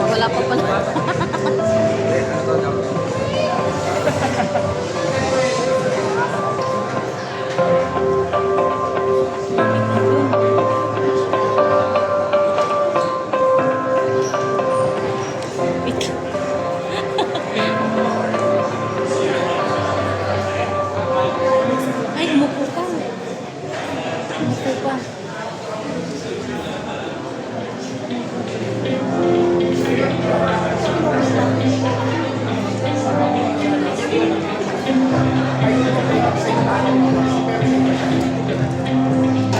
Wala pa pala. Ay, umupo ka. Umupo pa.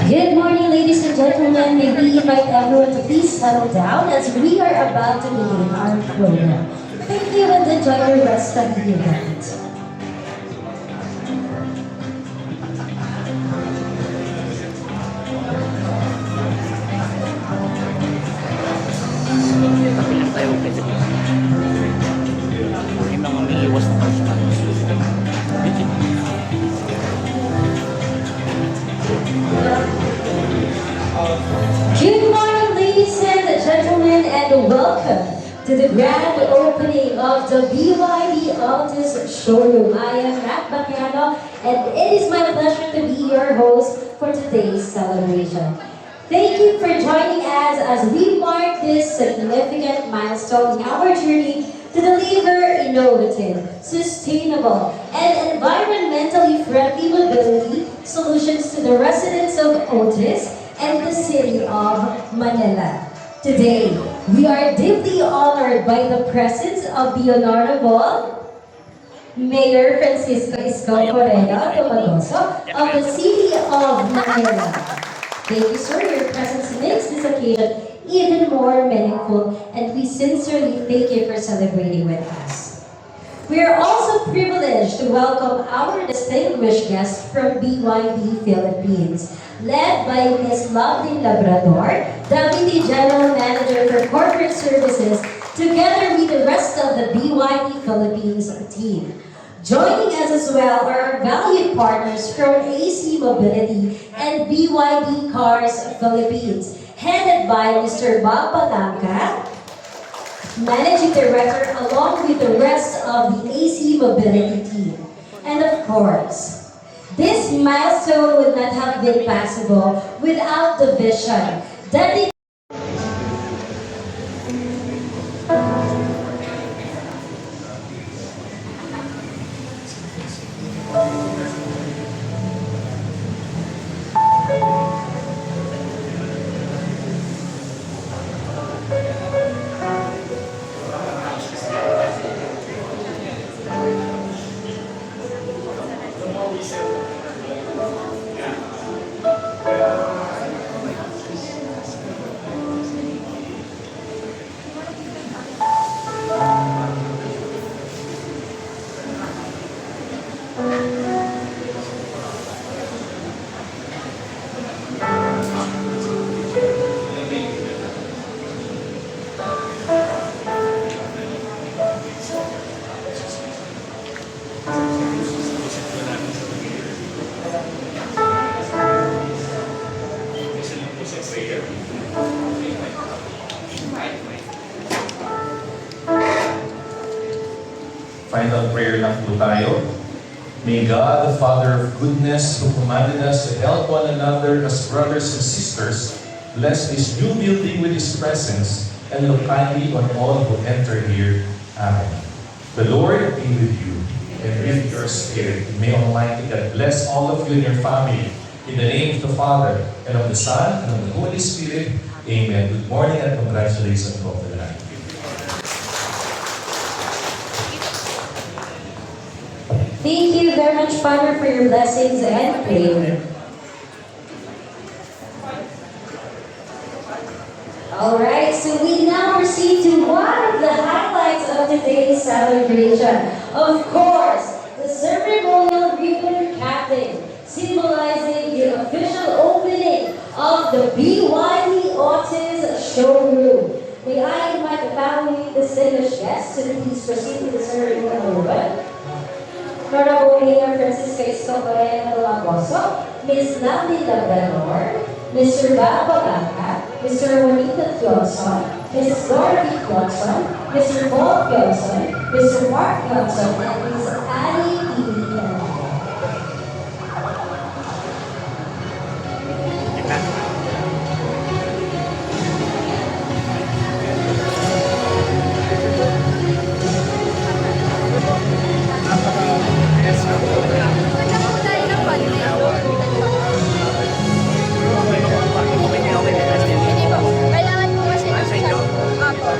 Good morning, ladies and gentlemen. May we invite everyone to please settle down as we are about to begin our program. Thank you and enjoy the rest of the event. Tayo kasi. Yung mga umiiwas na personal. Good morning, ladies and gentlemen, and welcome to the grand opening of the BYD Altis showroom. I am Matt Bacchiano, and it is my pleasure to be your host for today's celebration. Thank you for joining us as we mark this significant milestone in our journey to deliver innovative, sustainable, and environmentally friendly mobility solutions to the residents of Otis and the city of Manila. Today, we are deeply honored by the presence of the Honorable Mayor Francisco Isko Moreno Tomagoso of the city of Manila. Thank you, sir. Your presence makes this occasion even more meaningful, and we sincerely thank you for celebrating with us. We are also privileged to welcome our distinguished guests from BYD Philippines, led by Ms. Loveline Labrador, Deputy General Manager for Corporate Services, together with the rest of the BYD Philippines team. Joining us as well are our valued partners from AC Mobility and BYD Cars Philippines, headed by Mr. Bob Palanca, Managing Director, along with the rest of the AC Mobility team. And of course, this milestone would not have been possible without the vision, dedication, Final prayer lang po tayo. May God, the Father of goodness, who commanded us to help one another as brothers and sisters, bless this new building with His presence and look kindly on all who enter here. Amen. The Lord be with you and with your spirit. May Almighty God bless all of you and your family. In the name of the Father, and of the Son, and of the Holy Spirit. Amen. Good morning and congratulations po for that. Thank you very much, Father, for your blessings and prayer. Alright, so we now proceed to one of the highlights of today's celebration. Of course, the ceremonial ribbon cutting, symbolizing the official opening of the BYD Autis showroom. May I invite the family distinguished guests to please proceed to the ceremonial ribbon. Honorable Mayor Francisco Escobarena Lagoso, Ms. Natalie Labrador, Mr. Baba Blanca, Mr. Juanito Johnson, Mrs. Dorothy Johnson, Mr. Paul Johnson, Mr. Mark Johnson, and Ms. Annie Pilipiana. Hindi po. Kailangan po kasi Apo.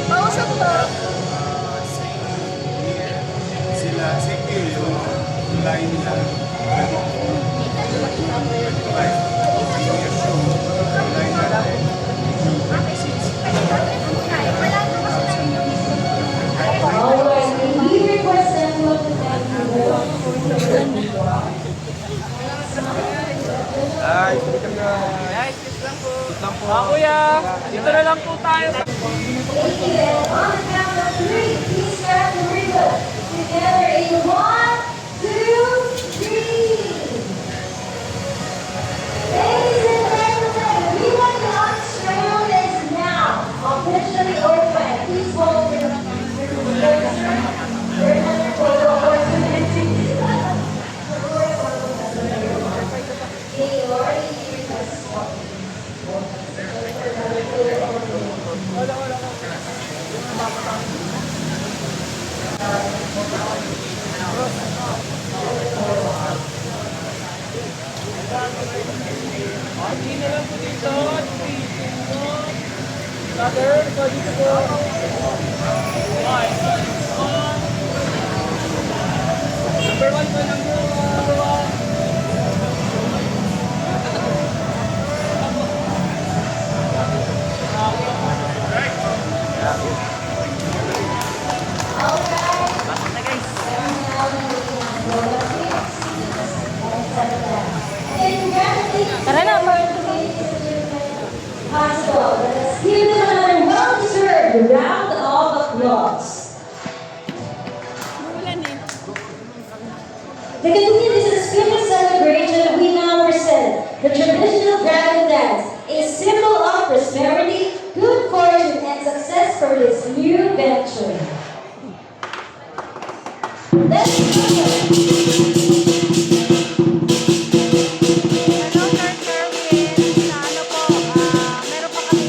Pausap po. Sila, sige yung line nila. Alright, we request everyone to thank you. Ay, sige ka. Kuya, dito na lang po tayo. Thank you. And on the count of three, please grab the ribbon. Together in 1, 2, 3. Ladies and gentlemen, we want the Autis showroom is now officially open. Please hold your another photo opportunity. Hey, already here, that's Hindi na lang po dito. Brother, dito po. Number 1 po, number 1. Tara na, possible. Let's give them another well-deserved round of applause. To continue this special celebration, we now present the traditional dragon dance, a symbol of prosperity, good fortune, and success for this new venture. Let's go! Hello, Sir Kerwin. Ano po, meron pa kami